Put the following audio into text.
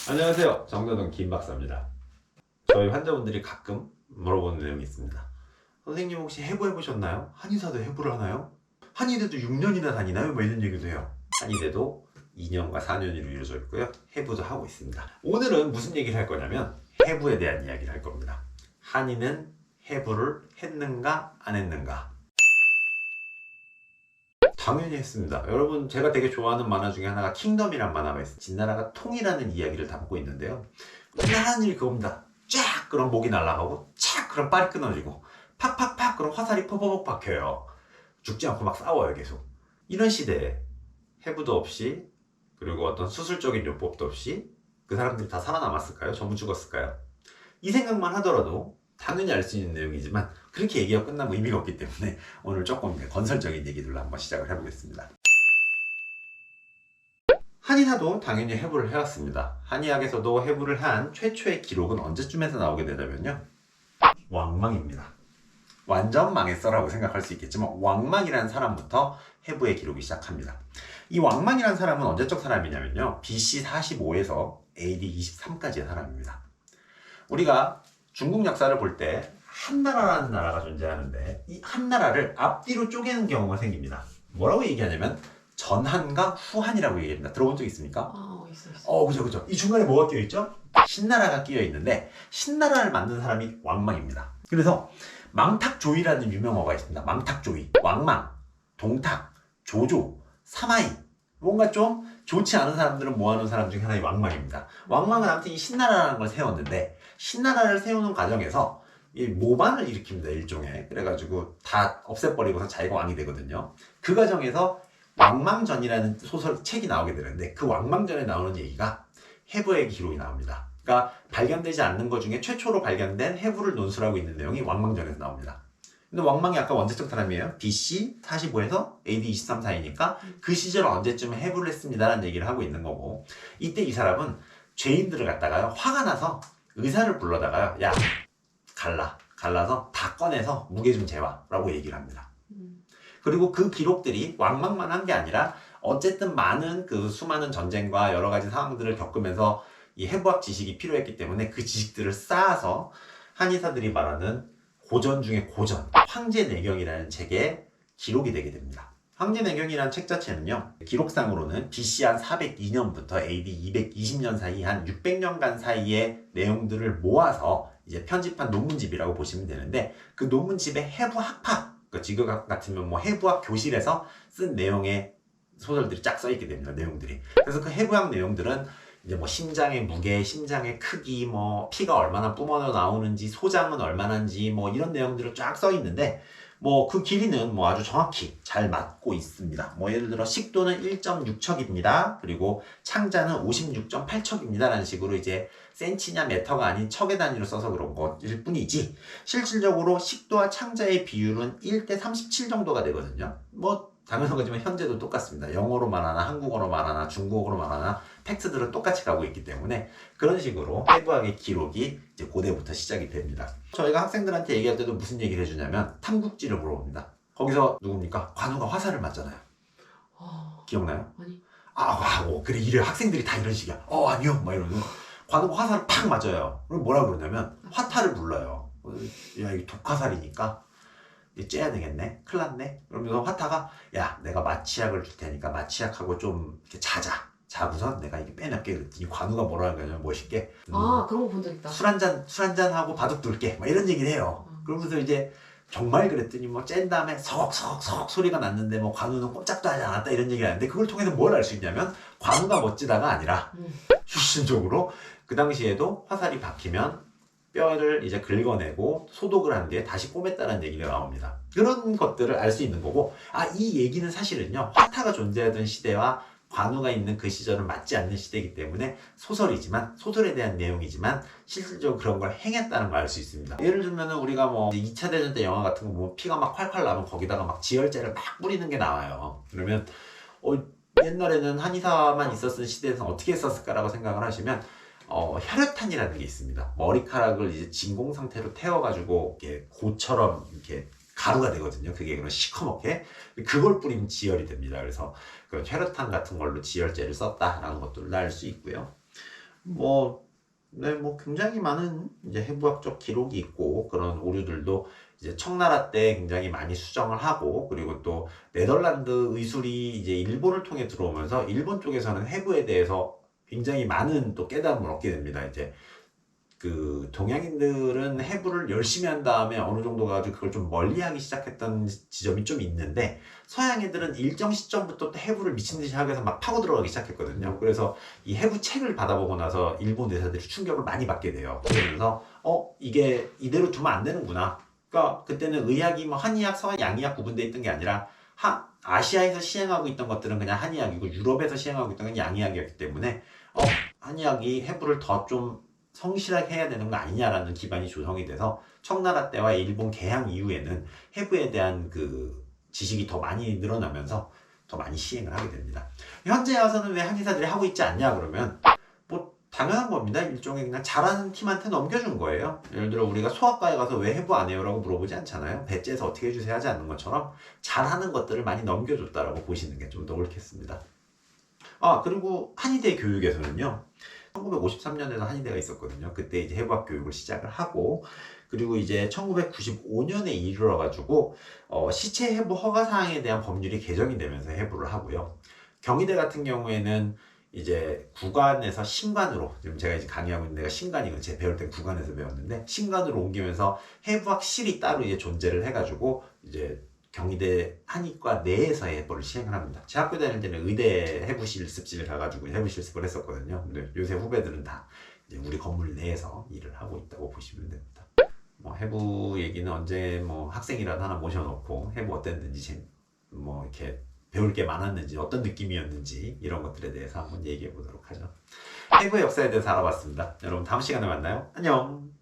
안녕하세요. 정교동 김박사입니다. 저희 환자분들이 가끔 물어보는 내용이 있습니다. 선생님 혹시 해부 해보셨나요? 한의사도 해부를 하나요? 한의대도 6년이나 다니나요? 뭐 이런 얘기도 해요. 한의대도 2년과 4년으로 이루어져 있고요. 해부도 하고 있습니다. 오늘은 무슨 얘기를 할 거냐면 해부에 대한 이야기를 할 겁니다. 한의는 해부를 했는가 안 했는가? 당연히 했습니다. 여러분, 제가 되게 좋아하는 만화 중에 하나가 킹덤이란 만화가 있어요. 진나라가 통일하는 이야기를 담고 있는데요. 흔한 일이 그겁니다. 쫙! 그럼 목이 날아가고 착! 그럼 빨이 끊어지고 팍팍팍! 그럼 화살이 퍼퍼퍽 박혀요. 죽지 않고 막 싸워요, 계속. 이런 시대에 해부도 없이, 그리고 어떤 수술적인 요법도 없이 그 사람들이 다 살아남았을까요? 전부 죽었을까요? 이 생각만 하더라도 당연히 알 수 있는 내용이지만 그렇게 얘기가 끝나면 의미가 없기 때문에 오늘 조금 건설적인 얘기들로 한번 시작을 해보겠습니다. 한의사도 당연히 해부를 해왔습니다. 한의학에서도 해부를 한 최초의 기록은 언제쯤에서 나오게 되냐면요, 왕망입니다. 완전 망했어라고 생각할 수 있겠지만 왕망이라는 사람부터 해부의 기록이 시작합니다. 이 왕망이라는 사람은 언제적 사람이냐면요, BC 45에서 AD 23까지의 사람입니다. 우리가 중국 역사를 볼 때 한나라라는 나라가 존재하는데 이 한나라를 앞뒤로 쪼개는 경우가 생깁니다. 뭐라고 얘기하냐면 전한과 후한이라고 얘기합니다. 들어본 적 있습니까? 있어. 그죠. 이 중간에 뭐가 끼어 있죠? 신나라가 끼어 있는데 신나라를 만든 사람이 왕망입니다. 그래서 망탁조이라는 유명어가 있습니다. 망탁조이, 왕망, 동탁, 조조, 사마이. 뭔가 좀 좋지 않은 사람들은 모아놓은 사람 중에 하나의 왕망입니다. 왕망은 아무튼 이 신나라라는 걸 세웠는데 신나라를 세우는 과정에서 이 모반을 일으킵니다, 일종의. 그래가지고 다 없애버리고서 자기가 왕이 되거든요. 그 과정에서 왕망전이라는 소설 책이 나오게 되는데 그 왕망전에 나오는 얘기가 해부의 기록이 나옵니다. 그러니까 발견되지 않는 것 중에 최초로 발견된 해부를 논술하고 있는 내용이 왕망전에서 나옵니다. 근데 왕망이 아까 언제적 사람이에요? BC 45에서 AD 23 사이니까 그 시절 언제쯤에 해부를 했습니다라는 얘기를 하고 있는 거고, 이때 이 사람은 죄인들을 갖다가요, 화가 나서 의사를 불러다가요, 야, 갈라서 다 꺼내서 무게 좀 재와라고 얘기를 합니다. 그리고 그 기록들이 왕망만 한 게 아니라 어쨌든 많은 그 수많은 전쟁과 여러 가지 상황들을 겪으면서 이 해부학 지식이 필요했기 때문에 그 지식들을 쌓아서 한의사들이 말하는 고전 중에 고전, 황제내경이라는 책에 기록이 되게 됩니다. 황제내경이라는 책 자체는요, 기록상으로는 BC 한 402년부터 AD 220년 사이 한 600년간 사이의 내용들을 모아서 이제 편집한 논문집이라고 보시면 되는데, 그 논문집에 해부학파, 지금 같으면 뭐 해부학 교실에서 쓴 내용의 소설들이 쫙 써있게 됩니다. 내용들이. 그래서 그 해부학 내용들은 이제 뭐 심장의 무게, 심장의 크기, 뭐 피가 얼마나 뿜어져 나오는지, 소장은 얼마나인지, 뭐 이런 내용들을 쫙 써 있는데, 뭐 그 길이는 뭐 아주 정확히 잘 맞고 있습니다. 뭐 예를 들어 식도는 1.6척입니다. 그리고 창자는 56.8척입니다. 라는 식으로 이제 센치냐 메터가 아닌 척의 단위로 써서 그런 것일 뿐이지, 실질적으로 식도와 창자의 비율은 1대 37 정도가 되거든요. 뭐 당연한 거지만 현재도 똑같습니다. 영어로 말하나 한국어로 말하나 중국어로 말하나 팩트들은 똑같이 가고 있기 때문에 그런 식으로 해부학의 기록이 이제 고대부터 시작이 됩니다. 저희가 학생들한테 얘기할 때도 무슨 얘기를 해주냐면 탐국지를 물어봅니다. 거기서 누굽니까? 관우가 화살을 맞잖아요. 기억나요? 아니. 그래, 이래. 학생들이 다 이런 식이야. 아니요. 막 이러고. 관우가 화살을 팍 맞아요. 그럼 뭐라 그러냐면 화타를 불러요. 야, 이거 독화살이니까 이제 째야 되겠네. 큰일 났네. 그러면서 화타가, 야, 내가 마취약을 줄 테니까 마취약하고 좀 이렇게 자고선 내가 이게 빼낼게. 그랬더니 관우가 뭐라 하냐면 멋있게, 그런 거 본 적 있다. 술 한잔 하고 바둑 둘게. 막 이런 얘기를 해요. 그러면서 이제 정말 그랬더니 뭐 짠 다음에 서걱 소리가 났는데 뭐 관우는 꼼짝도 하지 않았다, 이런 얘기를 하는데, 그걸 통해서 뭘 알 수 있냐면 관우가 멋지다가 아니라 실질적으로 그 당시에도 화살이 박히면 뼈를 이제 긁어내고 소독을 한 뒤에 다시 꼬맸다는 얘기가 나옵니다. 그런 것들을 알 수 있는 거고, 이 얘기는 사실은요, 화타가 존재하던 시대와 관우가 있는 그 시절은 맞지 않는 시대이기 때문에 소설이지만, 소설에 대한 내용이지만 실질적으로 그런 걸 행했다는 걸 알 수 있습니다. 예를 들면 우리가 뭐 2차 대전 때 영화 같은 거 보면 피가 막 콸콸 나면 거기다가 막 지혈제를 막 뿌리는 게 나와요. 그러면 옛날에는 한의사만 있었던 시대에서 어떻게 했었을까라고 생각을 하시면, 혈혈탄이라는 게 있습니다. 머리카락을 이제 진공 상태로 태워가지고 이렇게 고처럼 이렇게 가루가 되거든요. 그게 그런 시커멓게. 그걸 뿌리면 지혈이 됩니다. 그래서 그 혈혈탄 같은 걸로 지혈제를 썼다라는 것들을 알 수 있고요. 네, 굉장히 많은 이제 해부학적 기록이 있고 그런 오류들도 이제 청나라 때 굉장히 많이 수정을 하고, 그리고 또 네덜란드 의술이 이제 일본을 통해 들어오면서 일본 쪽에서는 해부에 대해서 굉장히 많은 또 깨달음을 얻게 됩니다. 이제 그 동양인들은 해부를 열심히 한 다음에 어느 정도 가지고 그걸 좀 멀리하기 시작했던 지점이 좀 있는데, 서양 애들은 일정 시점부터 또 해부를 미친 듯이 하기 위해서 막 파고 들어가기 시작했거든요. 그래서 이 해부 책을 받아보고 나서 일본 의사들이 충격을 많이 받게 돼요. 그러면서 이게 이대로 두면 안 되는구나. 그러니까 그때는 의학이 한의학, 서양, 양의학 구분돼 있던 게 아니라 아시아에서 시행하고 있던 것들은 그냥 한의학이고 유럽에서 시행하고 있던 건 양의학이었기 때문에 한의학이 해부를 더 좀 성실하게 해야 되는 거 아니냐라는 기반이 조성이 돼서 청나라 때와 일본 개항 이후에는 해부에 대한 그 지식이 더 많이 늘어나면서 더 많이 시행을 하게 됩니다. 현재 와서는 왜 한의사들이 하고 있지 않냐 그러면 당연한 겁니다. 일종의 그냥 잘하는 팀한테 넘겨준 거예요. 예를 들어 우리가 소아과에 가서 왜 해부 안 해요? 라고 물어보지 않잖아요. 배째에서 어떻게 해주세요 하지 않는 것처럼 잘하는 것들을 많이 넘겨줬다라고 보시는 게 좀 더 옳겠습니다. 그리고 한의대 교육에서는요, 1953년에도 한의대가 있었거든요. 그때 이제 해부학 교육을 시작을 하고, 그리고 이제 1995년에 이르러가지고 시체 해부 허가 사항에 대한 법률이 개정이 되면서 해부를 하고요. 경희대 같은 경우에는 이제 구간에서 신관으로, 지금 제가 이제 강의하고 있는 데가 신관이거든요. 제가 배울 땐 구간에서 배웠는데 신관으로 옮기면서 해부학실이 따로 이제 존재를 해가지고 이제 경희대 한의과 내에서 해부를 시행을 합니다. 제 학교 다닐 때는 의대 해부실습실 가가지고 해부실습을 했었거든요. 근데 요새 후배들은 다 이제 우리 건물 내에서 일을 하고 있다고 보시면 됩니다. 해부 얘기는 언제 학생이라도 하나 모셔놓고 해부 어땠는지 이렇게 배울 게 많았는지 어떤 느낌이었는지 이런 것들에 대해서 한번 얘기해 보도록 하죠. 해부의 역사에 대해서 알아봤습니다. 여러분 다음 시간에 만나요. 안녕.